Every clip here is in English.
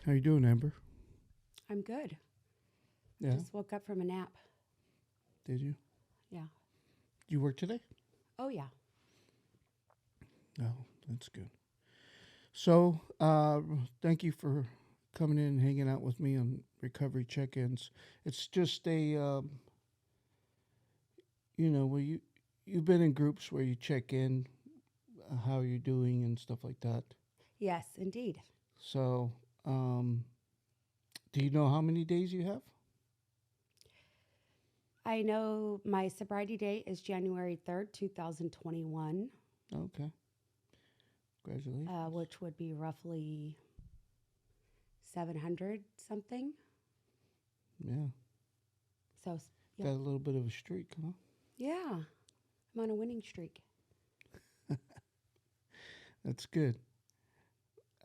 How you doing, Amber? I'm good. Yeah. Just woke up from a nap. Did you? Yeah. You work today? Oh, yeah. Oh, that's good. So, thank you for coming in and hanging out with me on recovery check-ins. It's just a, where you've been in groups where you check in, how you're doing and stuff like that. Yes, indeed. So, um, do you know how many days you have? I know my sobriety date is January 3rd, 2021, Okay, congratulations. which would be roughly 700 something. Yeah, So, yeah. got a little bit of a streak, huh? Yeah. I'm on a winning streak. That's good.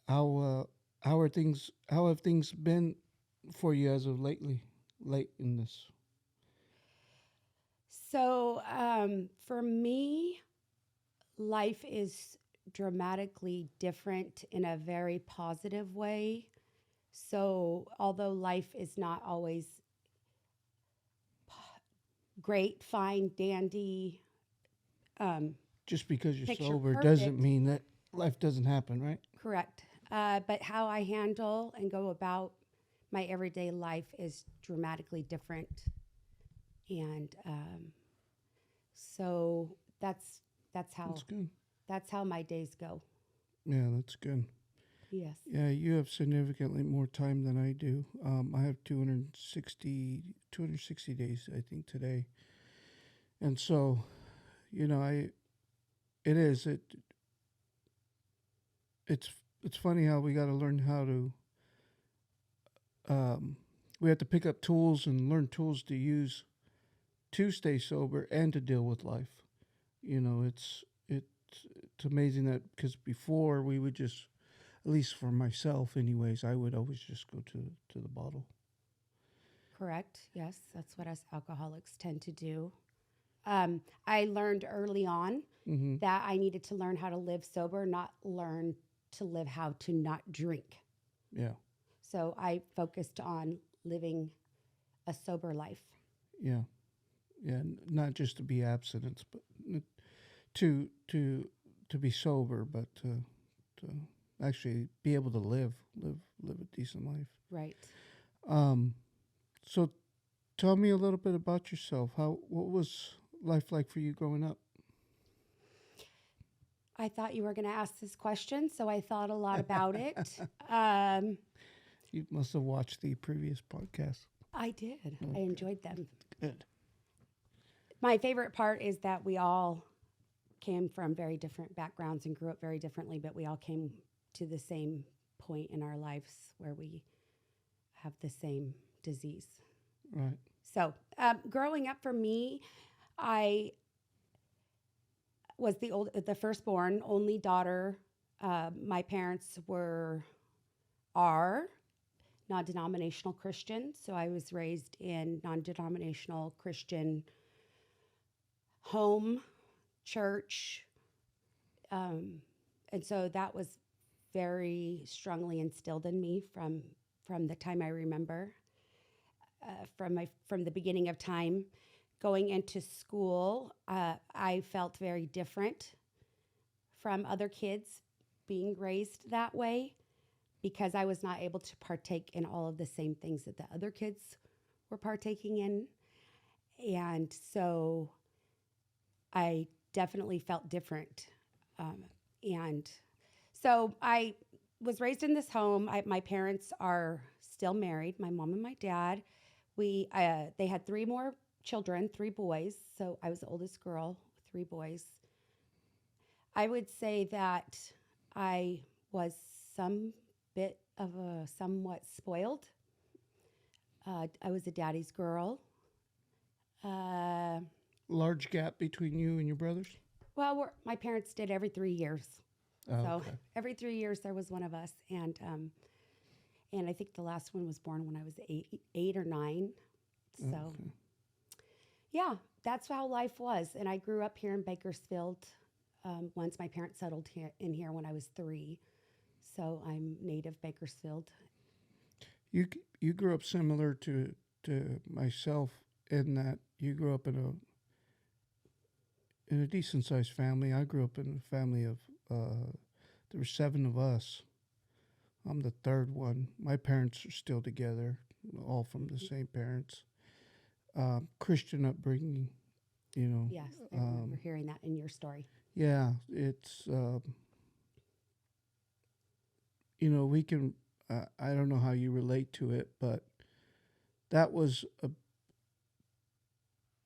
How how are things? How have things been for you as of lately? Late in this. So, for me, life is dramatically different in a very positive way. So, although life is not always great, fine, dandy, um, Just because you're picture sober doesn't perfect, mean that life doesn't happen, right? correct. But how I handle and go about my everyday life is dramatically different. And so that's how That's good. that's how my days go. Yeah, that's good. Yes. Yeah, you have significantly more time than I do. I have 260 days, I think, today. And so, it is, it's, it's funny how we got to learn how to, um, we have to pick up tools and learn tools to use to stay sober and to deal with life. It's amazing that because before we would just, at least for myself, anyways, I would always just go to the bottle. Correct. Yes, that's what us alcoholics tend to do. I learned early on Mm-hmm. that I needed to learn how to live sober, not learn to live how to not drink. Yeah, So I focused on living a sober life. yeah, yeah. Not just to be abstinence, but to to to be sober, but to actually be able to live a decent life. Right. Um, so tell me a little bit about yourself. What was life like for you growing up? I thought you were going to ask this question, so I thought a lot about it. Um, You must have watched the previous podcast. I did. I Okay, enjoyed them. good. My favorite part is that we all came from very different backgrounds and grew up very differently, but we all came to the same point in our lives where we have the same disease. Right. So, growing up for me, I was the firstborn, only daughter. My parents are non-denominational Christian, so I was raised in non-denominational Christian home, church, um, and so that was very strongly instilled in me from the time I remember, from the beginning of time. Going into school, I felt very different from other kids being raised that way because I was not able to partake in all of the same things that the other kids were partaking in. And so I definitely felt different. Um, and so I was raised in this home. My parents are still married, my mom and my dad. They had three more children, three boys. So I was the oldest girl, three boys. I would say that I was some bit of a somewhat spoiled. I was a daddy's girl. Uh, Large gap between you and your brothers. well, my parents did every 3 years. Oh, So okay. every 3 years there was one of us, and I think the last one was born when I was eight or nine. Oh, So okay. yeah, that's how life was. And I grew up here in Bakersfield. Once my parents settled in here when I was three, so I'm native Bakersfield. You grew up similar to myself in that you grew up in a decent sized family. I grew up in a family of there were seven of us. I'm the third one. My parents are still together, all from the same parents. Christian upbringing, you know. Yes, I remember hearing that in your story. Yeah, it's you know, we can. I don't know how you relate to it, but that was a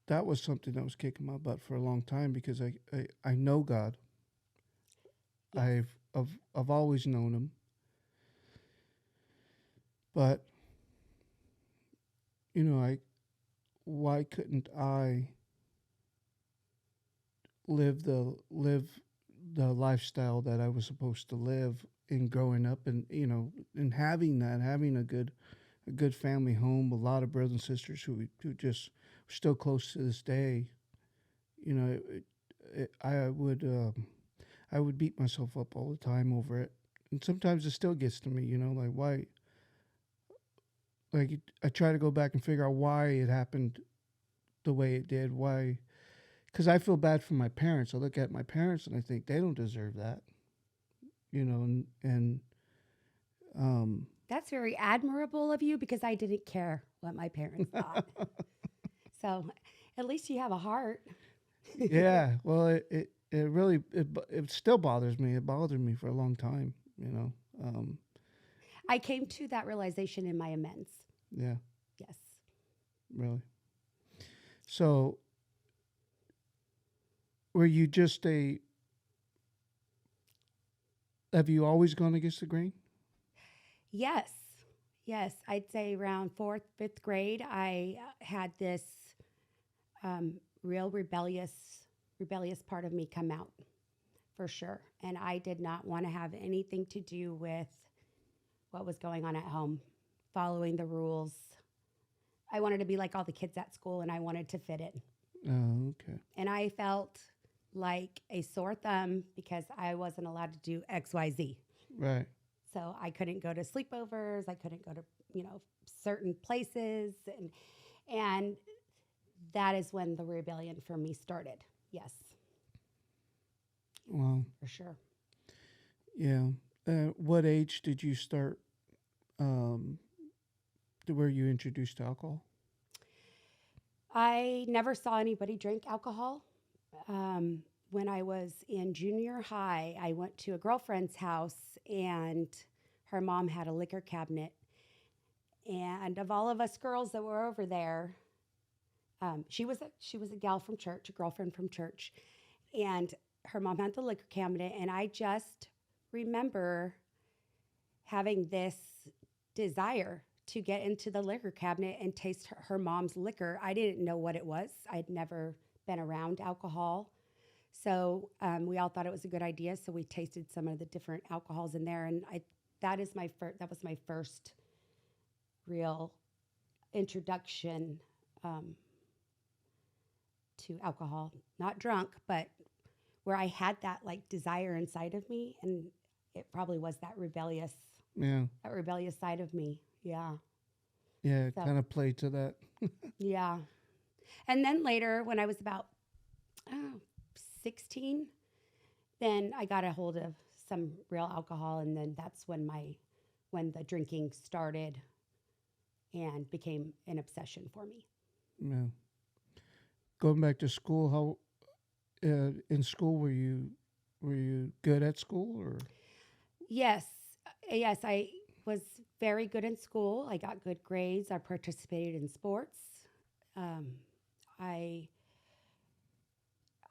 that was something that was kicking my butt for a long time because I know God. Yes. I've always known Him, but you know, I why couldn't I live the lifestyle that I was supposed to live in growing up, and you know, and having a good family home, a lot of brothers and sisters who just are still close to this day. You know, I would beat myself up all the time over it, and sometimes it still gets to me. You know, like why. Like I try to go back and figure out why it happened the way it did. Why? Because I feel bad for my parents. I look at my parents and I think they don't deserve that. You know, and um, That's very admirable of you because I didn't care what my parents thought. So at least you have a heart. yeah. Well, it really it still bothers me. It bothered me for a long time. You know. I came to that realization in my amends. Yeah. Yes. Really. So, were you just a? Have you always gone against the grain? Yes. Yes. I'd say around fourth, fifth grade, I had this real rebellious part of me come out for sure. And I did not want to have anything to do with what was going on at home, following the rules. I wanted to be like all the kids at school and I wanted to fit in. Oh, okay. And I felt like a sore thumb because I wasn't allowed to do XYZ. Right. So I couldn't go to sleepovers, I couldn't go to, certain places and that is when the rebellion for me started. Yes, Well, for sure. yeah. What age did you start? Um, were you introduced to alcohol? I never saw anybody drink alcohol. When I was in junior high, I went to a girlfriend's house and her mom had a liquor cabinet. And of all of us girls that were over there, she was a gal from church, a girlfriend from church, and her mom had the liquor cabinet. And I just remember having this desire to get into the liquor cabinet and taste her mom's liquor. I didn't know what it was. I'd never been around alcohol. So we all thought it was a good idea. So we tasted some of the different alcohols in there. And that was my first real introduction to alcohol. Not drunk, but where I had that like desire inside of me. And it probably was Yeah. that rebellious side of me. Yeah. Yeah. So, Kind of played to that. yeah. And then later, when I was about oh, 16, then I got a hold of some real alcohol. And then that's when the drinking started and became an obsession for me. Yeah. Going back to school, how in school were you good at school or? Yes. Yes. I was very good in school. I got good grades. I participated in sports. Um, I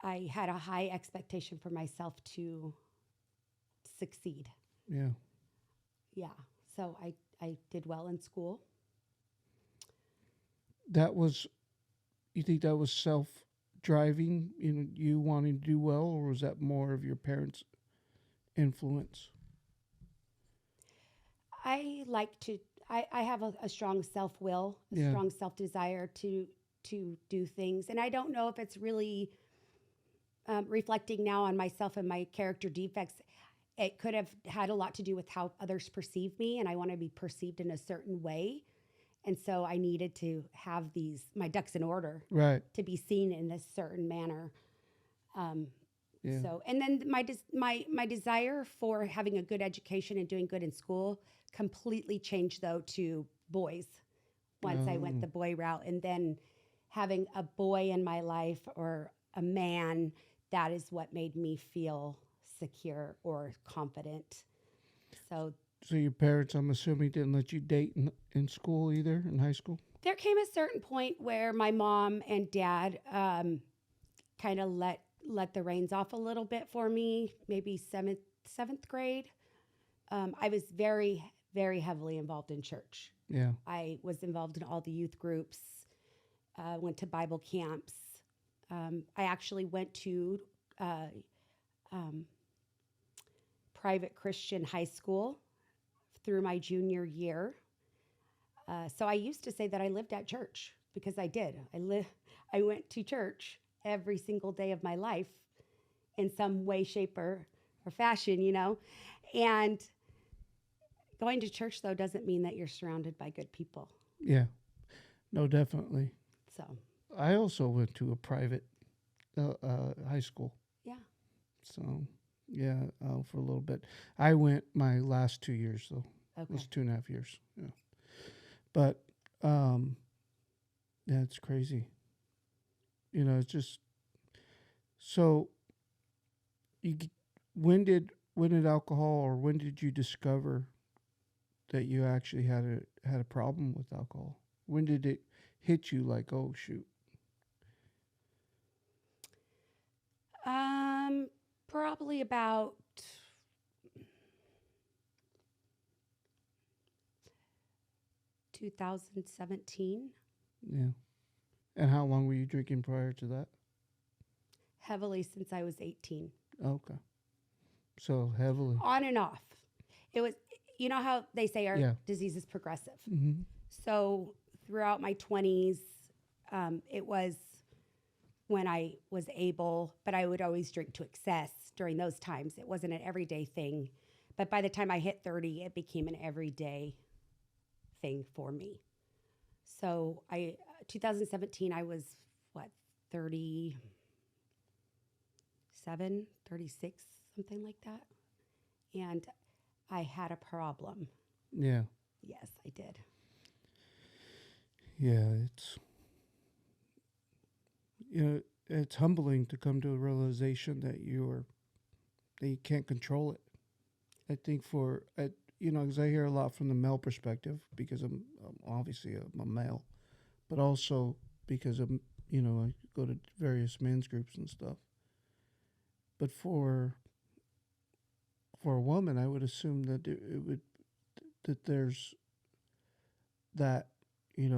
I had a high expectation for myself to succeed. Yeah. Yeah. So I did well in school. That was. You think that was self driving? You know, you wanting to do well, or was that more of your parents' influence? I like to, I have a strong self will, a Yeah. strong self desire to do things. And I don't know if it's really reflecting now on myself and my character defects. it could have had a lot to do with how others perceive me, and I want to be perceived in a certain way. And so I needed to have my ducks in order Right. to be seen in this certain manner. Um, Yeah. So, and then my desire for having a good education and doing good in school completely changed though to boys once I went the boy route, and then having a boy in my life or a man, that is what made me feel secure or confident. So So your parents, I'm assuming, didn't let you date in school either, in high school? there came a certain point where my mom and dad kind of let the reins off a little bit for me, maybe seventh grade. I was very, very heavily involved in church. Yeah. I was involved in all the youth groups, went to Bible camps. I actually went to um, private Christian high school through my junior year. So I used to say that I lived at church because I did. I went to church every single day of my life in some way, shape, or fashion, And going to church, though, doesn't mean that you're surrounded by good people. Yeah. No, definitely. So, I also went to a private high school. yeah. So, yeah, for a little bit. I went my last 2 years, though. It Okay. was 2.5 years. Yeah. But, yeah, it's crazy. It's just so. When did alcohol, or when did you discover that you actually had a problem with alcohol? When did it hit you like, oh shoot? Probably about 2017. Yeah. And how long were you drinking prior to that? Heavily since I was 18. Okay. So heavily. On and off. It was, how they say our disease is progressive. Mm-hmm. So throughout my 20s, it was when I was able, but I would always drink to excess during those times. It wasn't an everyday thing. But by the time I hit 30, it became an everyday thing for me. So 2017, I was, 37, 36, something like that. And I had a problem. Yeah. Yes, I did. Yeah, it's humbling to come to a realization that you can't control it. I think because I hear a lot from the male perspective, because I'm obviously a male, but also because I go to various men's groups and stuff. But for a woman, I would assume that that there's that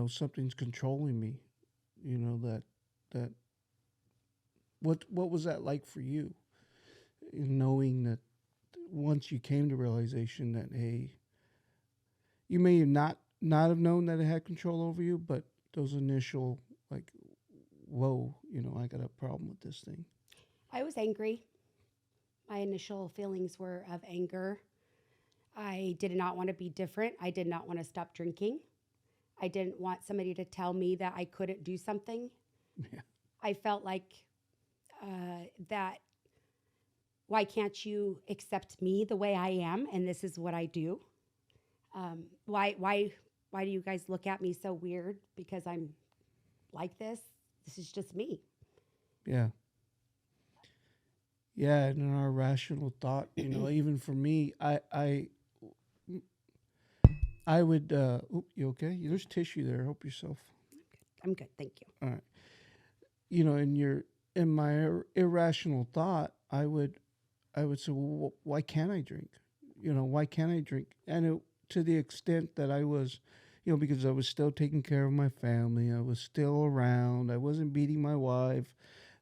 something's controlling me. That what was that like for you? In knowing that once you came to realization that, hey, you may not have known that it had control over you, but those initial like, whoa, I got a problem with this thing. I was angry. My initial feelings were of anger. I did not want to be different. I did not want to stop drinking. I didn't want somebody to tell me that I couldn't do something. Yeah. I felt like that, why can't you accept me the way I am? And this is what I do. Why do you guys look at me so weird because I'm like this? This is just me. Yeah. Yeah, and in our rational thought, even for me, I would. You okay? There's tissue there. Help yourself. I'm good, thank you. All right. In my irrational thought, I would say, well, why can't I drink? Why can't I drink? And to the extent that I was, because I was still taking care of my family, I was still around. I wasn't beating my wife.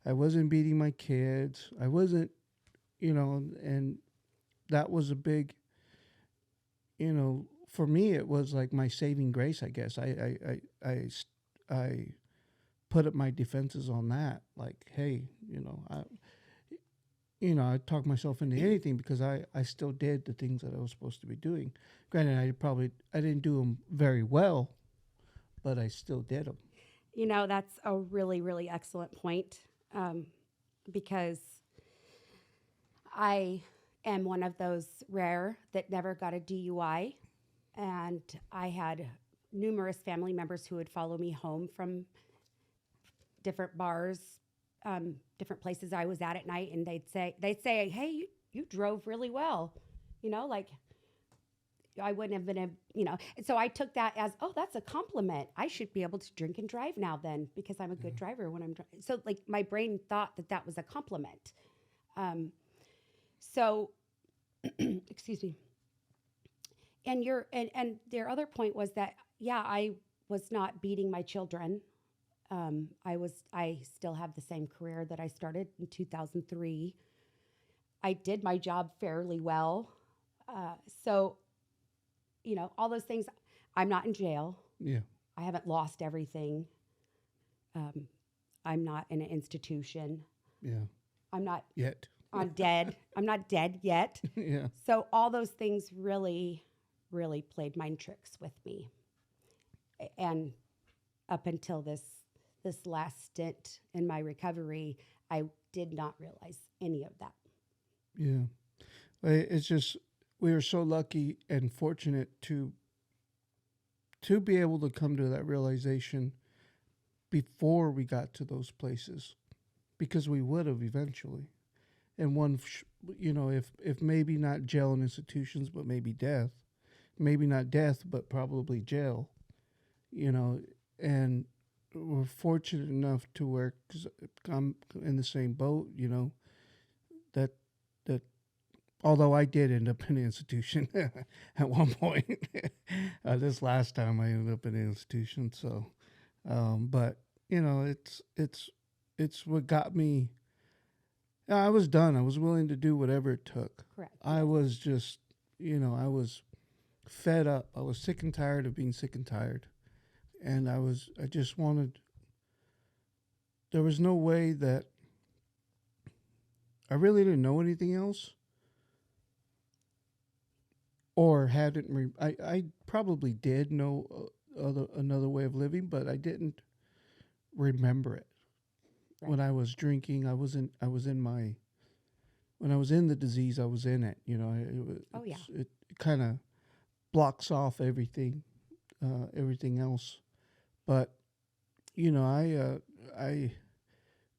I wasn't beating my kids. I wasn't, and that was a big, for me, it was like my saving grace, I guess. I put up my defenses on that. Like, hey, I talked myself into anything because I still did the things that I was supposed to be doing. Granted, I didn't do them very well, but I still did them. That's a really, really excellent point, um, because I am one of those rare that never got a DUI. And I had numerous family members who would follow me home from different bars, different places I was at night, and they'd say, "Hey, you drove really well," like I wouldn't have been. And so I took that as, oh, that's a compliment. I should be able to drink and drive now then because I'm a good driver when I'm driving. So like my brain thought that that was a compliment. So, excuse me. And their other point was that, yeah, I was not beating my children. I still have the same career that I started in 2003. I did my job fairly well. So, all those things. I'm not in jail. Yeah. I haven't lost everything. Um, I'm not in an institution. Yeah. I'm not Yet. on dead. I'm not dead yet. Yeah. So all those things really, really played mind tricks with me. And up until this last stint in my recovery, I did not realize any of that. Yeah. It's just we were so lucky and fortunate to be able to come to that realization before we got to those places, because we would have eventually. And if maybe not jail and institutions, but maybe death, maybe not death, but probably jail, and we're fortunate enough to where, cause I'm in the same boat, that that although I did end up in an institution at one point, this last time I ended up in an institution. So, but it's what got me. I was done. I was willing to do whatever it took. Correct. I was just, I was fed up. I was sick and tired of being sick and tired. And I just wanted, there was no way that I really didn't know anything else or I probably did know another way of living, but I didn't remember it. Right. When I was drinking, when I was in the disease, I was in it. Oh, yeah. It kind of blocks off everything else. But I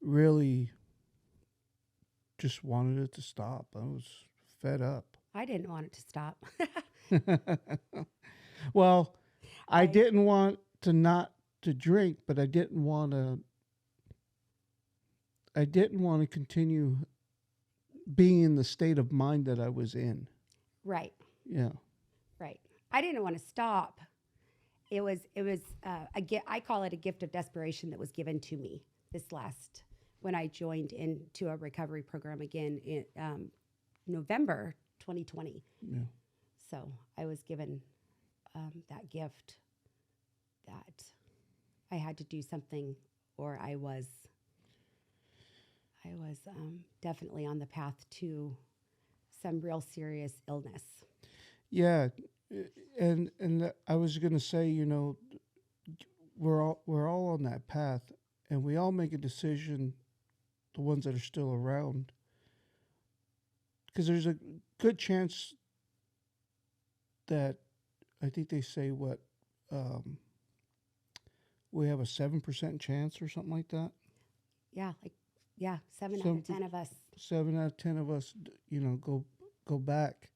really just wanted it to stop. I was fed up. I didn't want it to stop. Well, I didn't want to not to drink, but I didn't want to. I didn't want to continue being in the state of mind that I was in. Right. Yeah. Right. I didn't want to stop. It was a gift. I call it a gift of desperation that was given to me when I joined into a recovery program again in November 2020. Yeah. So I was given that gift that I had to do something, or I was definitely on the path to some real serious illness. Yeah, and I was gonna say, we're all on that path, and we all make a decision. The ones that are still around, because there's a good chance that I think they say we have a 7% chance or something like that. Yeah, 7 out of 10 of us. 7 out of 10 of us, go back.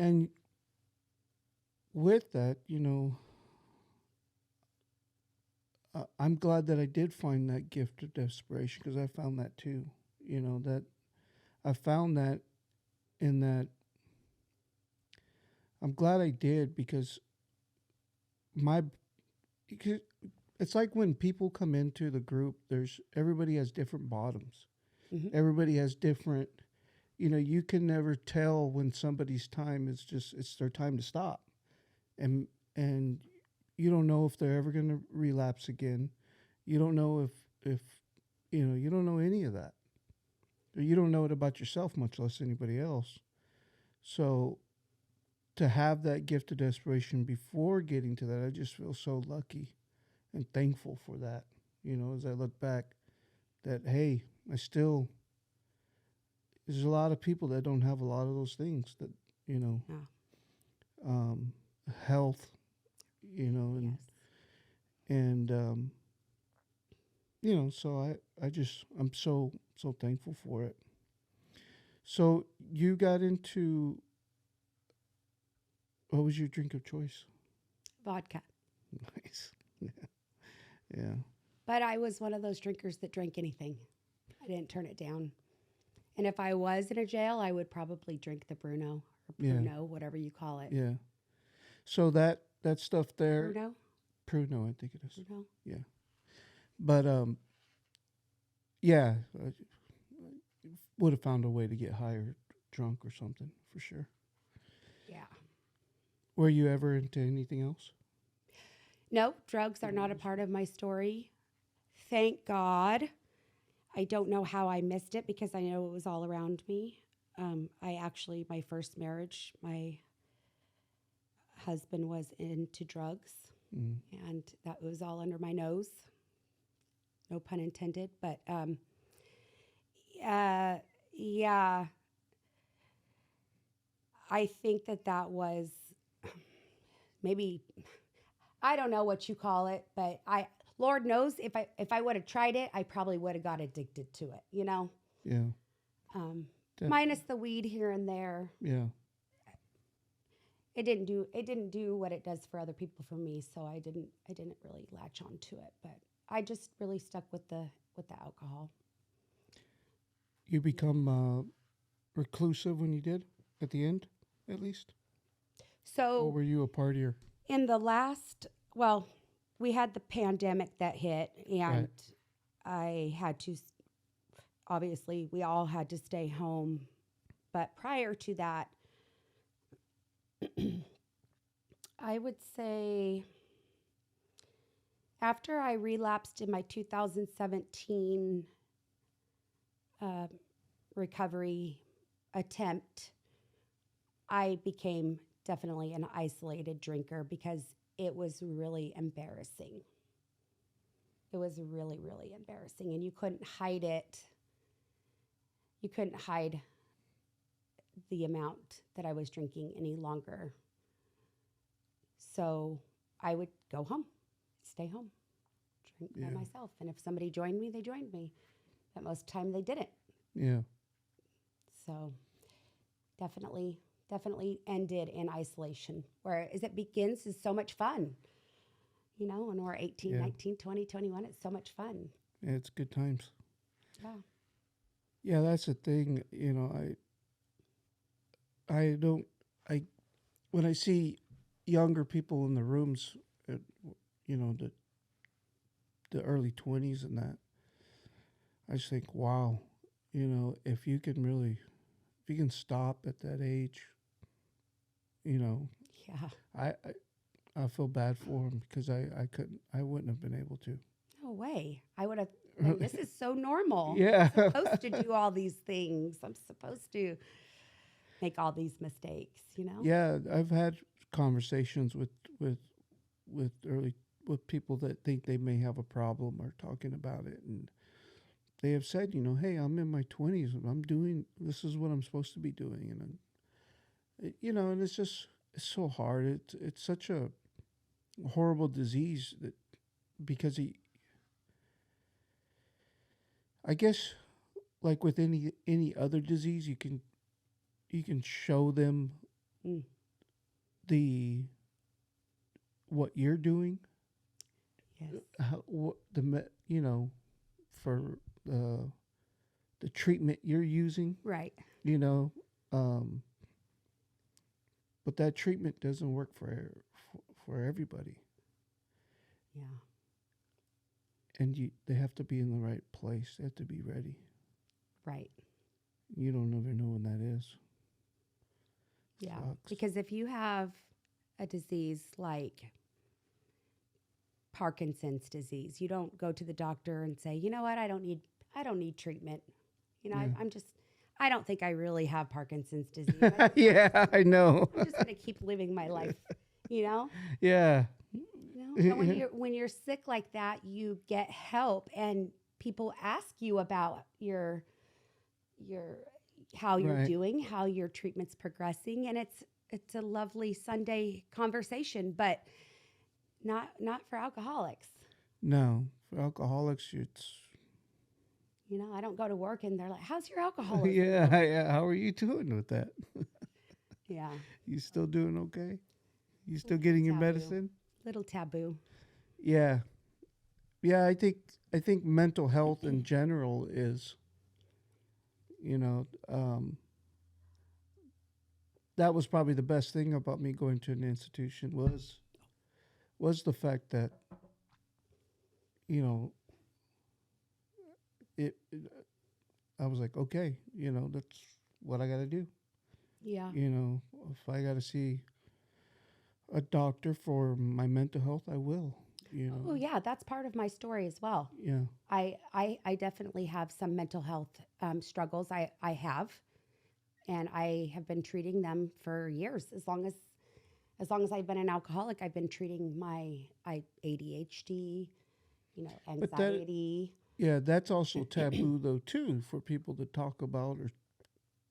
And with that, I'm glad that I did find that gift of desperation, because I found that too. That I found that in that. I'm glad I did, because it's like when people come into the group, everybody has different bottoms. Mm-hmm. Everybody has different, you can never tell when somebody's time is it's their time to stop. And you don't know if they're ever going to relapse again. You don't know if you don't know any of that. You don't know it about yourself, much less anybody else. So to have that gift of desperation before getting to that, I just feel so lucky and thankful for that. As I look back, that hey, I still there's a lot of people that don't have a lot of those things that you know, Yeah. um, health, and Yes. and so I'm so thankful for it. So you got into what was your drink of choice? Vodka. Nice. Yeah. But I was one of those drinkers that drank anything. I didn't turn it down. And if I was in a jail, I would probably drink the Bruno or Yeah. Pruno, whatever you call it. Yeah. So that stuff there, Bruno? Pruno, I think it is. Bruno? Yeah. But yeah, I would have found a way to get higher drunk or something for sure. Yeah. Were you ever into anything else? No, drugs are not a part of my story. Thank God. I don't know how I missed it because I know it was all around me. My first marriage, my husband was into drugs, Mm. and that was all under my nose. No pun intended, but yeah, I think that was maybe, I don't know what you call it, but Lord knows if I would have tried it, I probably would have got addicted to it. Yeah. Minus the weed here and there. Yeah. It didn't do what it does for other people for me, so I didn't really latch on to it, but I just really stuck with the alcohol. You become reclusive when you did at the end, at least, or So were you a partier? in the last, well, we had the pandemic that hit, and I had to, obviously, we all had to stay home. But prior to that, I would say after I relapsed in my 2017 uh, recovery attempt, I became definitely an isolated drinker because it was really embarrassing. It was really, really embarrassing, and you couldn't hide it. You couldn't hide the amount that I was drinking any longer. So I would go home, stay home, drink by Yeah. myself. And if somebody joined me, they joined me. But most of the time they didn't. Yeah. So definitely ended in isolation. Whereas it begins is so much fun. When we're 18, Yeah. 19, 20, 21, it's so much fun. Yeah. It's good times. Yeah. Yeah, that's the thing. I don't. I when I see younger people in the rooms, at, the early 20s and that, I just think, wow, if you can stop at that age, you know, Yeah. I feel bad for them because I wouldn't have been able to. No way. I would have, like, this is so normal. Yeah. I'm supposed to do all these things. I'm supposed to make all these mistakes. Yeah, I've had conversations with early with people that think they may have a problem or talking about it, and they have said, hey, I'm in my 20s and I'm doing this is what I'm supposed to be doing, and it's so hard. It's such a horrible disease that because I guess like with any other disease, you can show them Mm. the what you're doing, Yes. how, what the for the treatment you're using, Right. you know, um, but that treatment doesn't work for everybody, Yeah. and they have to be in the right place. They have to be ready. Right. You don't ever know when that is. Yeah. Sucks. Because if you have a disease like Parkinson's disease, you don't go to the doctor and say, you know what, I don't need treatment. Yeah. I don't think I really have Parkinson's disease. I think Yeah, I know. I'm just going to keep living my life, you know? Yeah. So when you're sick like that, you get help and people ask you about your how you're Right. doing, how your treatment's progressing, and it's a lovely Sunday conversation, but not for alcoholics. No, for alcoholics, it's I don't go to work and they're like, "How's your alcoholism yeah, going?" yeah. How are you doing with that? Yeah, You still doing okay? You a still little getting your taboo. medicine? Little taboo. Yeah, yeah. I think mental health in general is, you know, that was probably the best thing about me going to an institution was the fact that you know it I was like, okay, that's what I got to do. Yeah. If I got to see a doctor for my mental health, I will. You Oh know, yeah, that's part of my story as well. yeah. I definitely have some mental health struggles. I have, and I have been treating them for years. As long as I've been an alcoholic, I've been treating my ADHD, But that, anxiety. yeah, that's also taboo though too for people to talk about or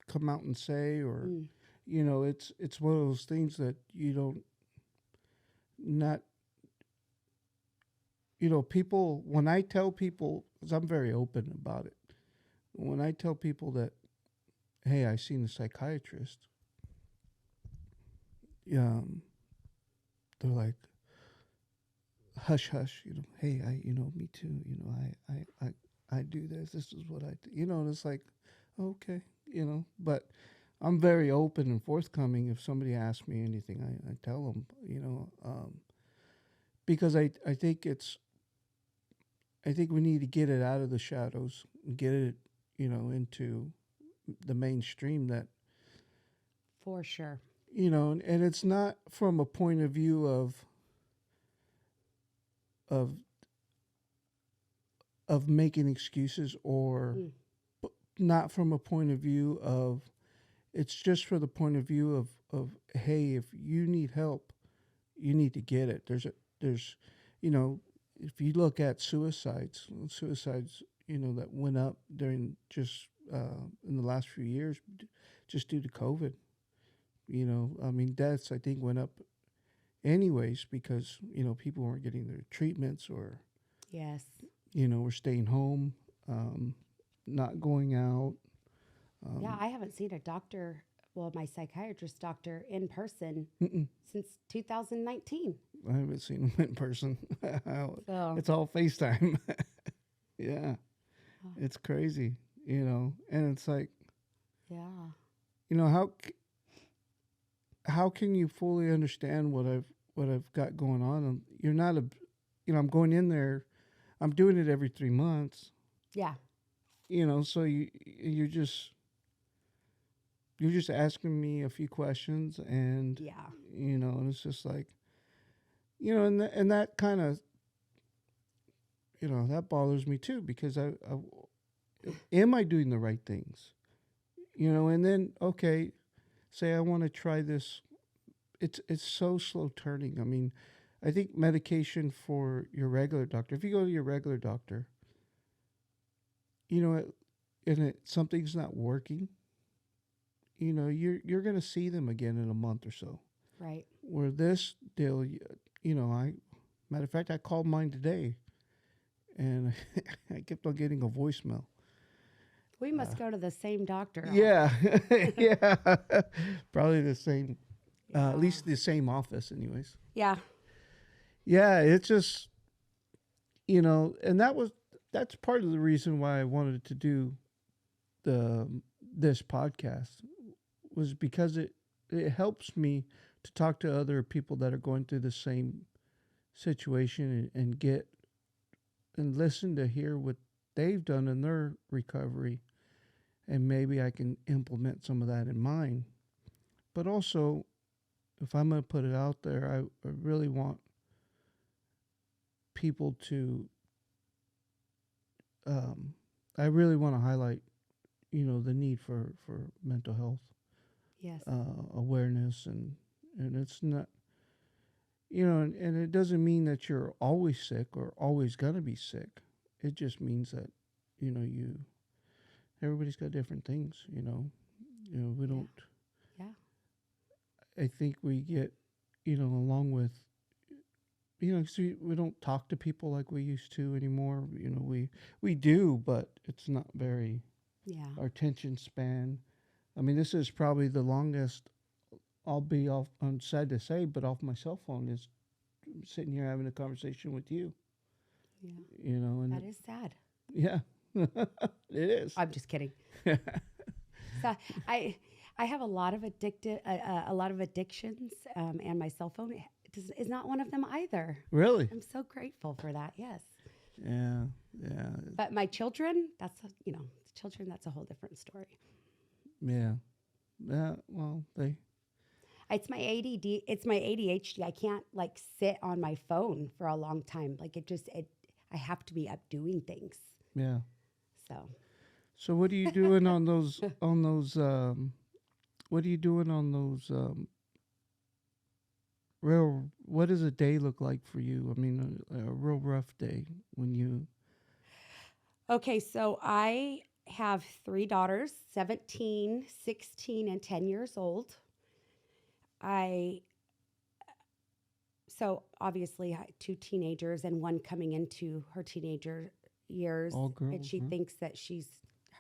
come out and say or, Mm, it's one of those things that you don't not people when I tell people, because I'm very open about it, when I tell people that, hey, I seen a psychiatrist, um, they're like, hush, hush, hey, me too, I do this. This is what I do, and it's like, okay, but I'm very open and forthcoming. If somebody asks me anything, I tell them, because I think we need to get it out of the shadows and get it, into the mainstream that, for sure. and it's not from a point of view of making excuses or Mm, not from a point of view of it's just for the point of view of hey, if you need help, you need to get it. There's you know if you look at suicides that went up during just in the last few years just due to COVID. I mean, deaths I think went up anyways because people weren't getting their treatments or yes. were staying home, um, not going out. Yeah, um, I haven't seen a doctor, well, my psychiatrist doctor in person mm-mm. since 2019. I haven't seen them in person. So, It's all FaceTime. Yeah, uh, it's crazy, and it's like, yeah. you know, how can you fully understand what I've got going on? And you're not I'm going in there, I'm doing it every 3 months, Yeah. so you're just asking me a few questions, and Yeah. and it's just like, and that kind of, that bothers me too because am I doing the right things? And then okay, say I want to try this. It's so slow turning. I mean, I think medication for your regular doctor. If you go to your regular doctor, and something's not working, you're gonna see them again in a month or so. Right. Where this deal, I matter of fact, I called mine today, and I kept on getting a voicemail. We must go to the same doctor. Yeah, yeah, probably the same. At Yeah. least the same office, anyways. Yeah. Yeah, it's just and that's part of the reason why I wanted to do the this podcast was because it helps me to talk to other people that are going through the same situation and get and listen to hear what they've done in their recovery, and maybe I can implement some of that in mine. But also, if I'm going to put it out there, I really want people to, I really want to highlight, the need for mental health Yes. awareness, and it's not, and it doesn't mean that you're always sick or always gonna be sick. It just means that you everybody's got different things. We Yeah. don't. Yeah. I think we get along with 'cause we don't talk to people like we used to anymore. We do, but it's not very Yeah. our attention span. I mean, this is probably the longest I'll be off. I'm sad to say, but off my cell phone is sitting here having a conversation with you. Yeah. And That is sad. yeah, it is. I'm just kidding. So I I have a lot of a lot of addictions, and my cell phone is not one of them either. Really? I'm so grateful for that. Yes, Yeah, yeah, but my children, children, that's a whole different story. yeah, yeah. Well, they. It's my ADD. It's my ADHD. I can't like sit on my phone for a long time. Like I have to be up doing things. Yeah. So So what are you doing on those on those? What are you doing on those? Real. What does a day look like for you? I mean, a real rough day when you. okay, so I have three daughters, 17, 16, and 10 years old. I so obviously I two teenagers and one coming into her teenager years, All and girls, she huh? thinks that she's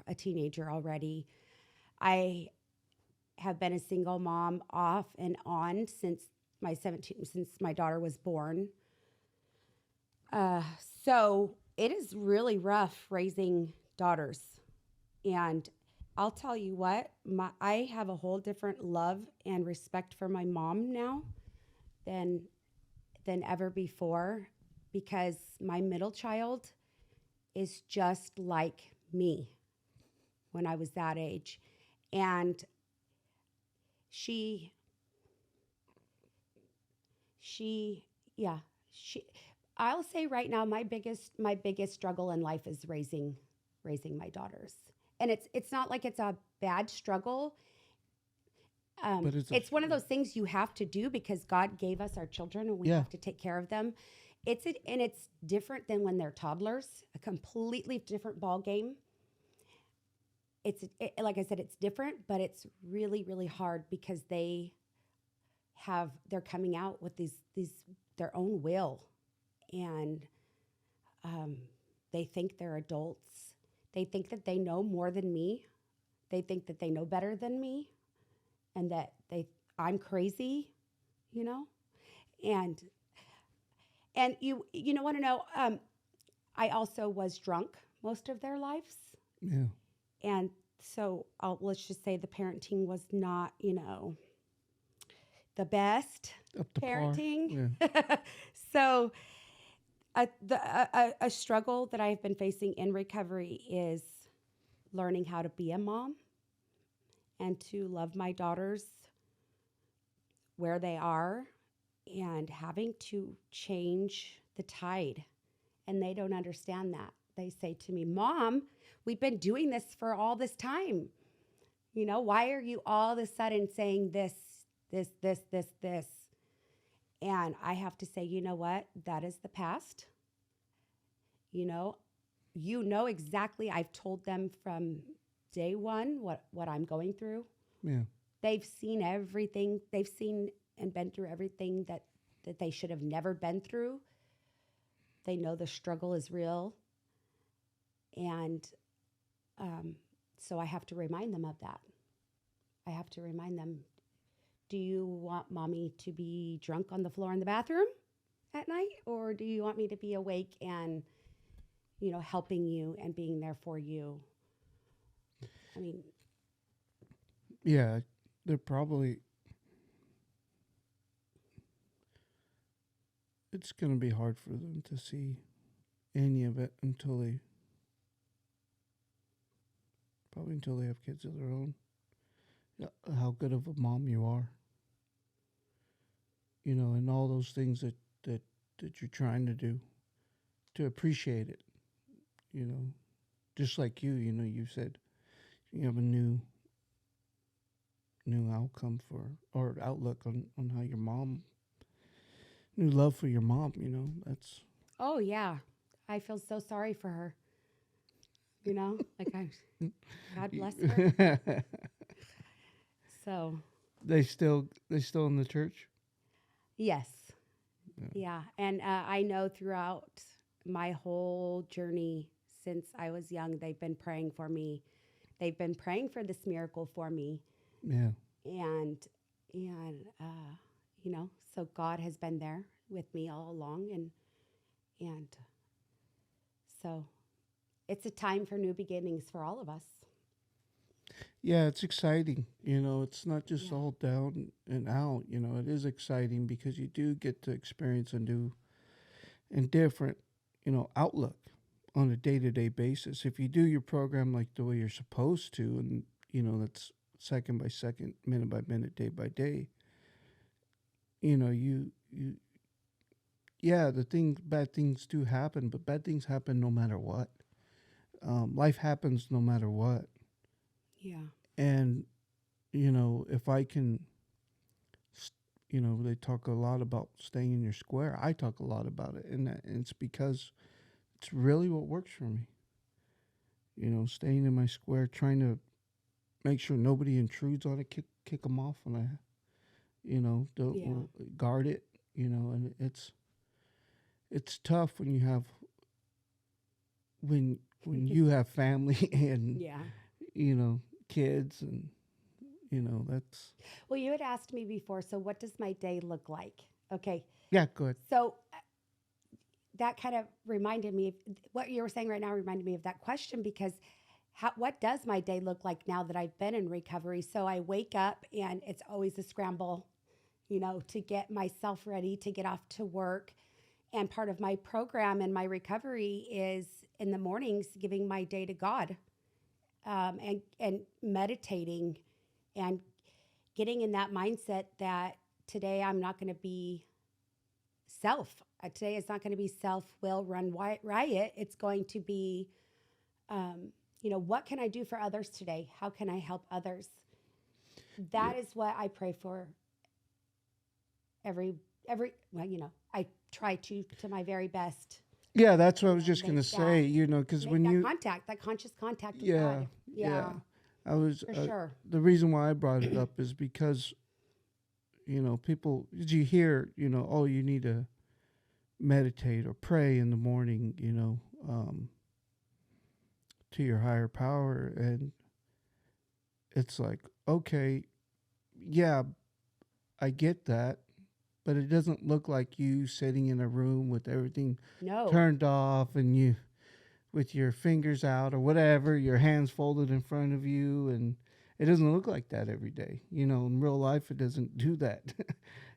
a teenager already. I have been a single mom off and on since my daughter was born. Uh, so it is really rough raising daughters. And I'll tell you what, I have a whole different love and respect for my mom now than ever before, because my middle child is just like me when I was that age. And she she yeah, she I'll say right now my biggest struggle in life is raising my daughters. And it's not like it's a bad struggle. But it's a. It's one of those things you have to do because God gave us our children and we Yeah. have to take care of them. And it's different than when they're toddlers, a completely different ball game. Like I said, it's different, but it's really, really hard because they're coming out with these their own will, and um, they think they're adults. They think that they know more than me. They think that they know better than me, and that I'm crazy, you know. And you know want to know? I also was drunk most of their lives, Yeah. and so let's just say the parenting was not, the best Up to par. parenting. Yeah. So a struggle that I've been facing in recovery is learning how to be a mom and to love my daughters where they are, and having to change the tide. And they don't understand that. They say to me, Mom, we've been doing this for all this time. Why are you all of a sudden saying this, this? And I have to say, you know what? That is the past. You know, exactly. I've told them from day one what I'm going through. Yeah. They've seen everything. They've seen and been through everything that they should have never been through. They know the struggle is real. And so I have to remind them of that. I have to remind them, do you want mommy to be drunk on the floor in the bathroom at night? Or do you want me to be awake and, helping you and being there for you? I mean, Yeah. They're probably. It's gonna be hard for them to see any of it until they have kids of their own. Yeah, how good of a mom you are. And all those things that you're trying to do to appreciate it. You know, just like you said, you have a new outcome for or outlook on how your mom new love for your mom. That's Oh yeah, I feel so sorry for her. Like I, God bless her. So they still in the church. yes, Yeah. yeah, and I know throughout my whole journey since I was young, they've been praying for me. They've been praying for this miracle for me, Yeah. and so God has been there with me all along, and so it's a time for new beginnings for all of us. Yeah, it's exciting. It's not just Yeah, all down and out. It is exciting because you do get to experience a new and different, outlook on a day to day basis. If you do your program like the way you're supposed to, and, that's second by second, minute by minute, day by day, you, yeah, bad things do happen, but bad things happen no matter what. Life happens no matter what. yeah, And, if I can they talk a lot about staying in your square. I talk a lot about it, and it's because it's really what works for me. Staying in my square, trying to make sure nobody intrudes on it, kick them off when I, don't yeah. guard it. And it's tough when you have when you have family and Yeah. kids and that's Well, you had asked me before, so what does my day look like? Okay. yeah good. So that kind of reminded me of what you were saying right now, reminded me of that question because what does my day look like now that I've been in recovery? So I wake up and it's always a scramble, to get myself ready to get off to work. And part of my program and my recovery is in the mornings giving my day to God, and meditating and getting in that mindset that today I'm not going to be self. Today it's not going to be self will run riot. It's going to be, what can I do for others today? How can I help others? Yeah, That is what I pray for every well, I try to my very best, yeah, that's what I was just gonna make say. Because make when that you contact, that conscious contact with yeah, God. yeah, Yeah, I was for sure. the reason why I brought it up is because people did you hear oh you need to meditate or pray in the morning to your higher power, and it's like okay, yeah, I get that, but it doesn't look like you sitting in a room with everything No, turned off and you with your fingers out or whatever, your hands folded in front of you, and it doesn't look like that every day. In real life, it doesn't do that.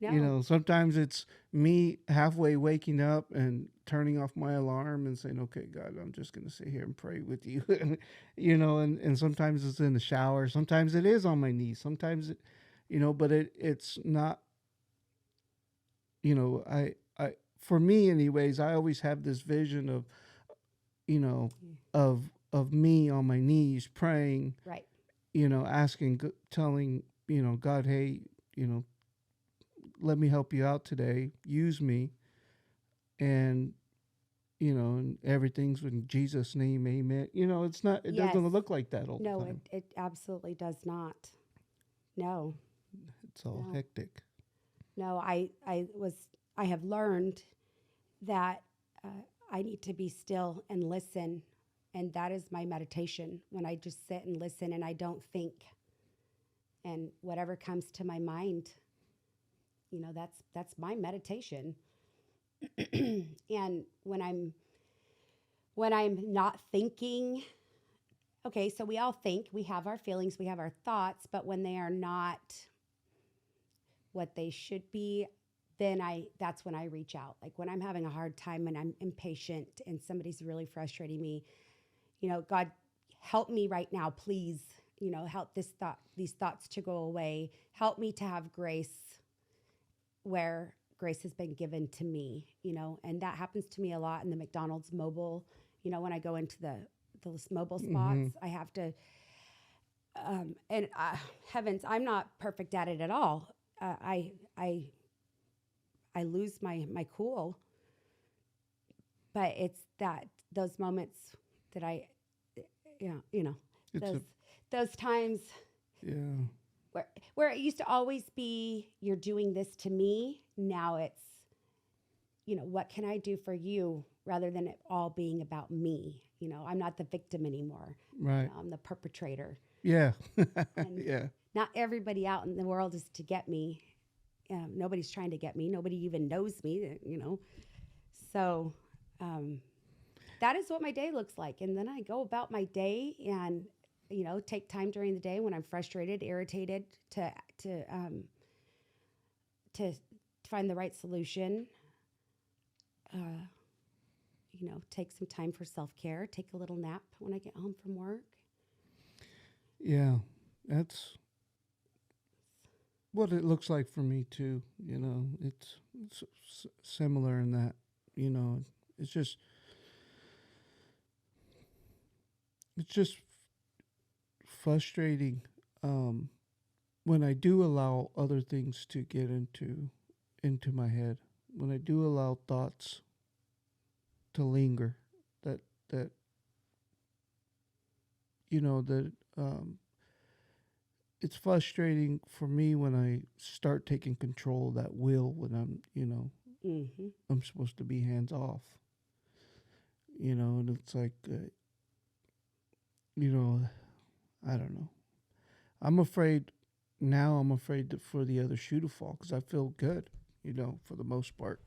no. Sometimes it's me halfway waking up and turning off my alarm and saying, "Okay, God, I'm just gonna sit here and pray with you." And sometimes it's in the shower. Sometimes it is on my knees. Sometimes but it's not. I for me, anyways, I always have this vision of you know, of me on my knees praying, Right. asking, telling, God, hey, you know, let me help you out today. Use me, and and everything's in Jesus' name, Amen. It's not. It Yes. doesn't look like that all the No, it, time. it absolutely does not. No, It's all no, hectic. no. I have learned that I need to be still and listen. And that is my meditation when I just sit and listen and I don't think. And whatever comes to my mind, that's my meditation. And when I'm not thinking, okay, so we all think, we have our feelings, we have our thoughts, but when they are not what they should be, then that's when I reach out. Like when I'm having a hard time and I'm impatient and somebody's really frustrating me, God, help me right now, please. Help these thoughts to go away. Help me to have grace where grace has been given to me, and that happens to me a lot in the McDonald's mobile. When I go into those mobile Mm-hmm. spots, I have to And heavens, I'm not perfect at it at all. I lose my cool, but it's that those moments that you know, It's those a those times yeah. where it used to always be you're doing this to me. Now it's what can I do for you rather than it all being about me. I'm not the victim anymore. Right. I'm the perpetrator, Yeah. and Yeah. not everybody out in the world is to get me. Nobody's trying to get me. Nobody even knows me. So um, that is what my day looks like. And then I go about my day and, take time during the day when I'm frustrated, irritated to, um, to find the right solution. Uh, take some time for self care, take a little nap when I get home from work. Yeah. That's what it looks like for me too. It's similar in that. You know, it's just it's just frustrating um, when I do allow other things to get into my head. When I do allow thoughts to linger, that that that it's frustrating for me when I start taking control of that will when Mm-hmm. I'm supposed to be hands off. And it's like you know I don't know. I'm afraid now. I'm afraid for the other shoe to fall because I feel good. For the most part.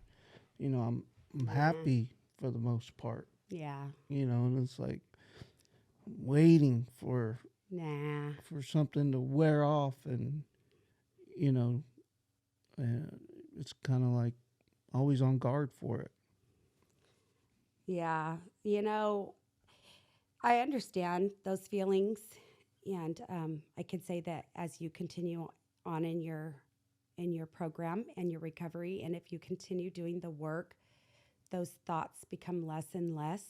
I'm Yeah. happy for the most part. Yeah. And it's like waiting Nah. for something to wear off, and you know, uh, it's kind of like always on guard for it. Yeah. I understand those feelings, and I can say that as you continue on in your program and your recovery, and if you continue doing the work, those thoughts become less and less.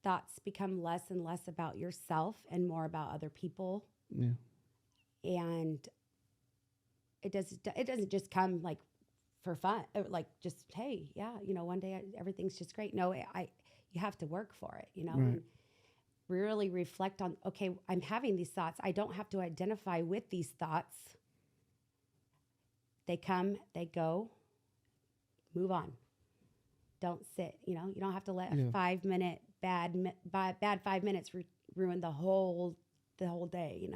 Thoughts become less and less about yourself and more about other people, Yeah, and it doesn't just come like for fun, like just hey, yeah, one day everything's just great. No, you have to work for it, right. and really reflect on, okay, I'm having these thoughts. I don't have to identify with these thoughts. They come, they go, move on. Don't sit, you don't have to let a Yeah, 5 minute bad 5 minutes ruin the whole day,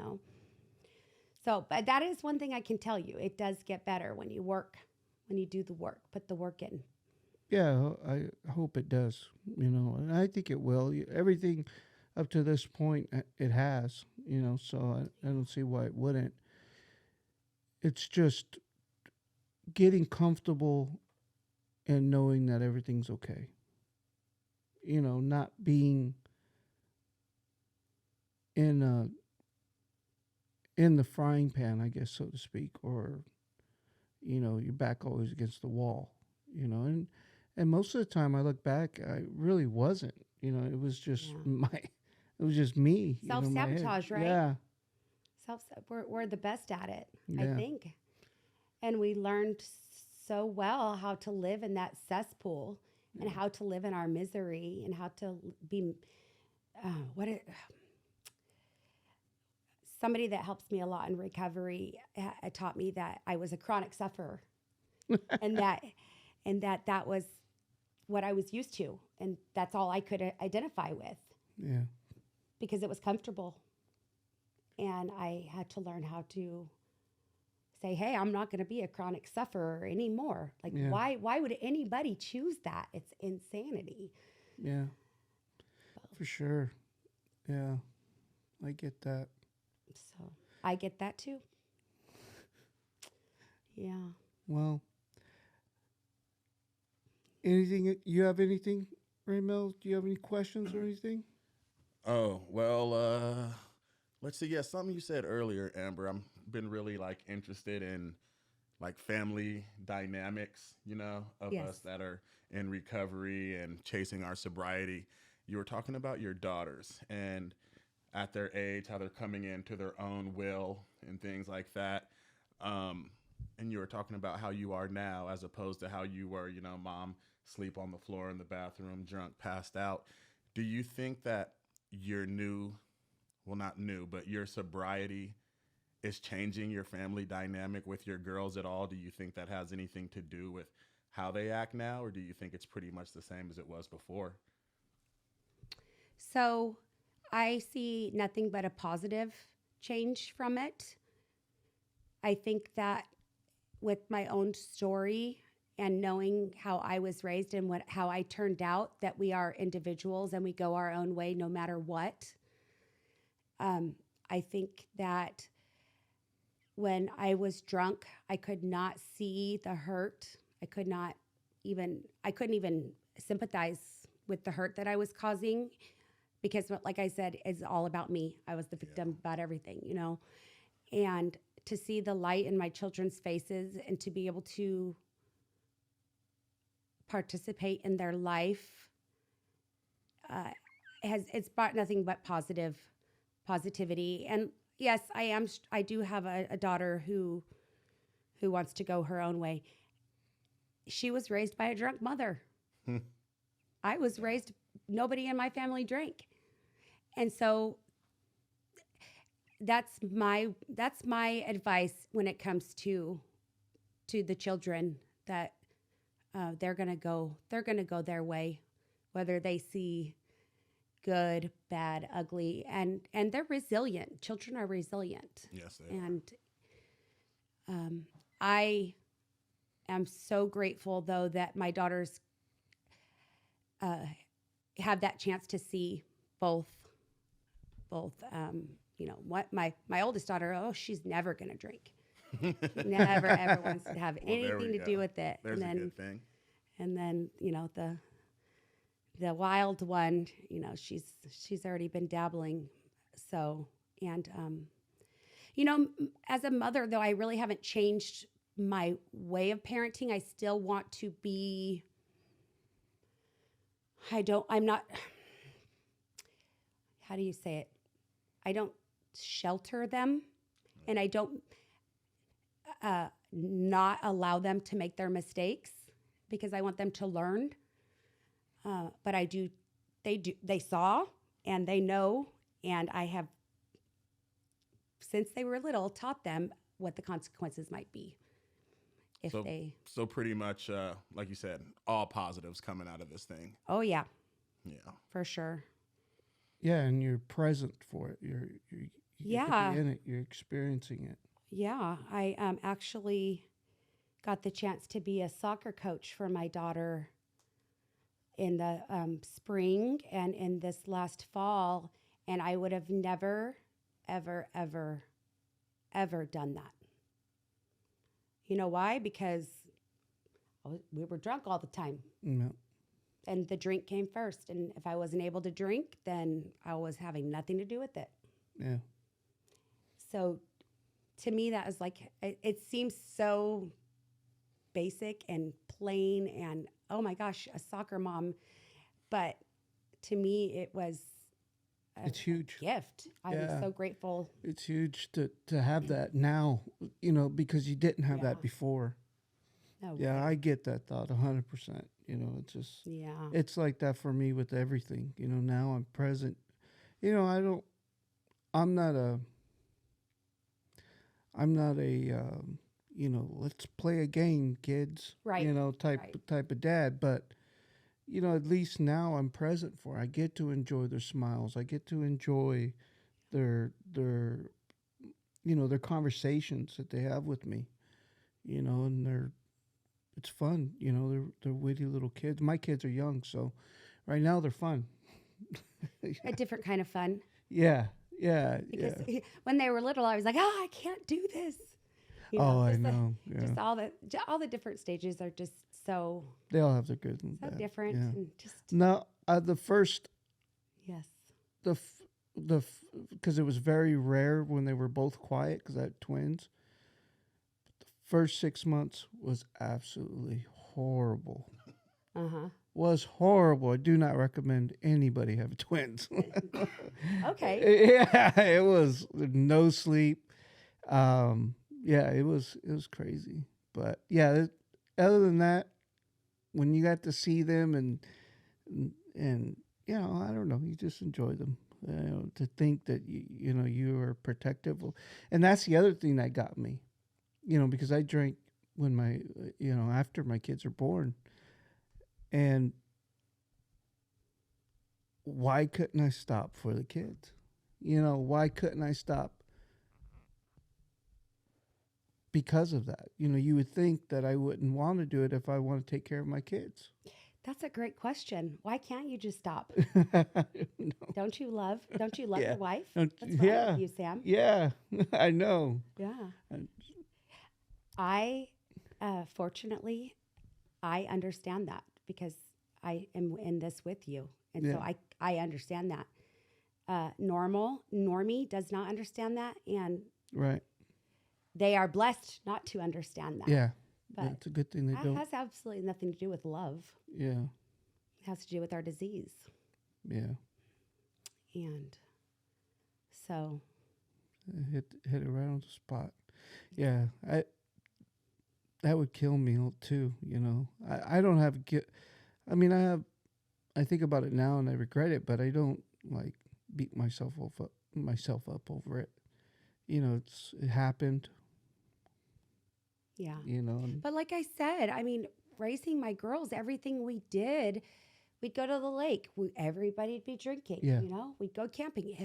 So, but that is one thing I can tell you. It does get better when you work, when you do the work, put the work in. yeah. I hope it does. And I think it will. Everything up to this point, it has. So I don't see why it wouldn't. It's just getting comfortable and knowing that everything's okay. Not being in a in the frying pan, I guess, so to speak, or your back always against the wall. And most of the time, I look back, I really wasn't. It was just Yeah. it was just me. Self My head. sabotage, right? Yeah, We're the best at it, I yeah, think. And we learned so well how to live in that cesspool and yeah, how to live in our misery and how to be what it somebody that helps me a lot in recovery taught me that I was a chronic sufferer, and that was what I was used to, and that's all I could identify with yeah, because it was comfortable. And I had to learn how to say, "Hey, I'm not going to be a chronic sufferer anymore." Like, yeah, why would anybody choose that? It's insanity. yeah, for sure. Yeah, I get that. So I get that too. Yeah. Well, anything you have anything, Raymell? Do you have any questions or anything? Oh, well, let's see. Yeah, something you said earlier, Amber. I'm been really like interested in like family dynamics, of Yes. us that are in recovery and chasing our sobriety. You were talking about your daughters, and at their age, how they're coming into their own will and things like that. Um, and you were talking about how you are now as opposed to how you were, you know, mom sleep on the floor in the bathroom, drunk, passed out. Do you think that your new, well, not new, but your sobriety is changing your family dynamic with your girls at all? Do you think that has anything to do with how they act now, or do you think it's pretty much the same as it was before? So I see nothing but a positive change from it. I think that with my own story and knowing how I was raised and how I turned out, that we are individuals and we go our own way no matter what. I think that when I was drunk, I could not see the hurt. I couldn't even sympathize with the hurt that I was causing because, like I said, it's all about me. I was the victim about everything, you know. And to see the light in my children's faces and to be able to participate in their life it's brought nothing but positivity. And yes, I do have a daughter who wants to go her own way. She was raised by a drunk mother. I was raised, nobody in my family drank. And so that's my advice when it comes to the children, that they're gonna go their way, whether they see good, bad, ugly, and they're resilient. Children are resilient. Yes, they are. And I am so grateful, though, that my daughters have that chance to see both. You know, what my oldest daughter, she's never going to drink. Never, ever wants to have anything to do with it. There's a good thing. And then, you know, the wild one, you know, she's already been dabbling. So, and, you know, as a mother, though, I really haven't changed my way of parenting. I still want to be, I'm not, how do you say it? I don't shelter them, and I don't not allow them to make their mistakes, because I want them to learn. But they saw and they know, and I have, since they were little, taught them what the consequences might be if they. So pretty much, like you said, all positives coming out of this thing. Oh yeah. Yeah. For sure. Yeah, and you're present for it. You get to be in it. You're experiencing it. Yeah, I actually got the chance to be a soccer coach for my daughter in the spring and in this last fall, and I would have never, ever, ever, ever done that. You know why? Because we were drunk all the time. No. And the drink came first. And if I wasn't able to drink, then I was having nothing to do with it. Yeah. So to me, that was like, it seems so basic and plain and, oh my gosh, a soccer mom. But to me, it was It's huge. gift. I'm so grateful. It's huge to have that now, you know, because you didn't have that before. No Yeah, way. I get that thought 100%. You know, it's just, Yeah. it's like that for me with everything. You know, now I'm present. You know, I'm not a, you know, let's play a game, kids. Right. You know, type of dad. But, you know, at least now I'm present for. I get to enjoy their smiles. I get to enjoy their you know, their conversations that they have with me. You know, and it's fun. You know, they're witty little kids. My kids are young, so right now they're fun. A different kind of fun. Yeah. Because when they were little, I was like, oh, I can't do this. You I just know. Just all the different stages are just so They all have their good and so bad. different Yeah. and just Now, the first, yes. because it was very rare when they were both quiet, because I had twins. The first 6 months was absolutely horrible. was horrible. I do not recommend anybody have twins. Okay. Yeah, it was no sleep. Yeah, it was crazy. But yeah, other than that, when you got to see them and I don't know, you just enjoy them. To think that you are protective, and that's the other thing that got me. Because I drank when after my kids are born, and why couldn't I stop for the kids? Why couldn't I stop because of that? You would think that I wouldn't want to do it if I want to take care of my kids. That's a great question. Why can't you just stop? No. Don't you love Yeah. your wife? Don't- What's wrong yeah. with you, Sam? Yeah, I know. Yeah. And- I, fortunately, I understand that because I am in this with you. And so Yeah. I understand that. Normie does not understand that. And Right. they are blessed not to understand that. Yeah. But It's a good thing they that don't. has absolutely nothing to do with love. Yeah. It has to do with our disease. Yeah. And so, Hit it right on the spot. Yeah. That would kill me too. I don't have I mean, I think about it now and I regret it, but I don't like beat myself up over it. It happened. yeah. And But like I said, I mean, raising my girls, everything we did, we'd go to the lake. Everybody'd be drinking. Yeah. We'd go camping.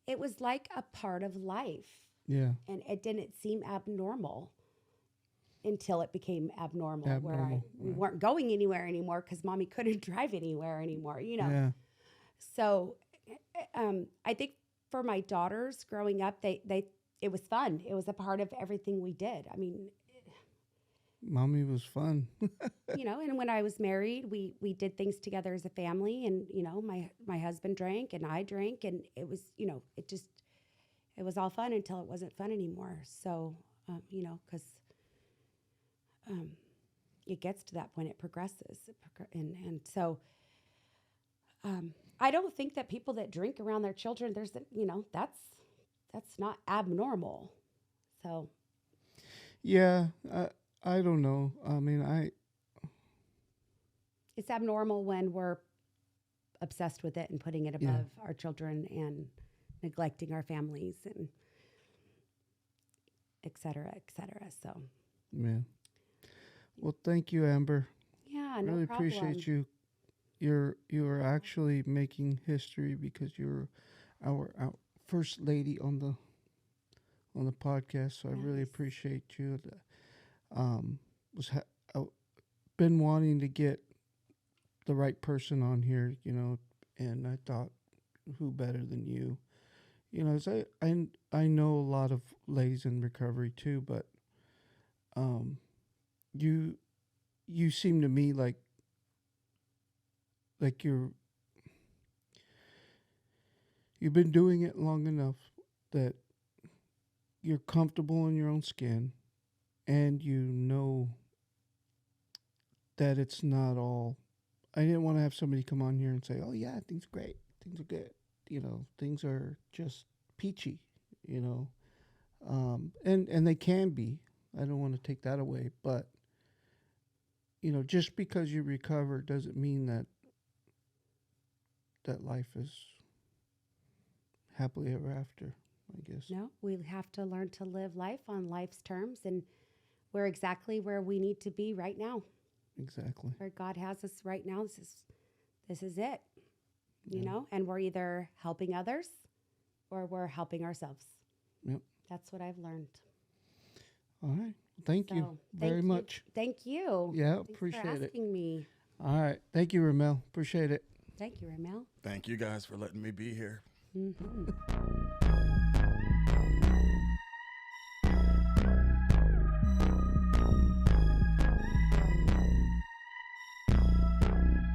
It was like a part of life, yeah, and it didn't seem abnormal until it became abnormal, where Abnormal, we right. weren't going anywhere anymore because mommy couldn't drive anywhere anymore. yeah, So, I think for my daughters growing up, it was fun. It was a part of everything we did. I mean, mommy was fun. and when I was married, we did things together as a family, and my husband drank and I drank, and it was it was all fun until it wasn't fun anymore. So because it gets to that point, it progresses, and so I don't think that people that drink around their children, that's not abnormal. So Yeah, I don't know. I mean, it's abnormal when we're obsessed with it and putting it above our children and neglecting our families and et cetera, et cetera. So, yeah. Well, thank you, Amber. yeah, no Really problem. appreciate you. You are actually making history because you're our first lady on the podcast. So I really Nice. appreciate you. Been wanting to get the right person on here, and I thought, who better than you? As I know a lot of ladies in recovery too, but you seem to me like you've been doing it long enough that you're comfortable in your own skin, and that it's not all. I didn't want to have somebody come on here and say, "Oh yeah, things are great, things are good," things are just peachy, and they can be. I don't want to take that away, but just because you recover doesn't mean that life is happily ever after, I guess. No, we have to learn to live life on life's terms, and we're exactly where we need to be right now. Exactly. Where God has us right now. This is it. And we're either helping others or we're helping ourselves. Yep. That's what I've learned. All right. Thank you So, very much. Thank you. Yeah, Thanks appreciate for it. asking me. All right. Thank you, Raymell. Appreciate it. Thank you, Raymell. Thank you guys for letting me be here. Mm-hmm.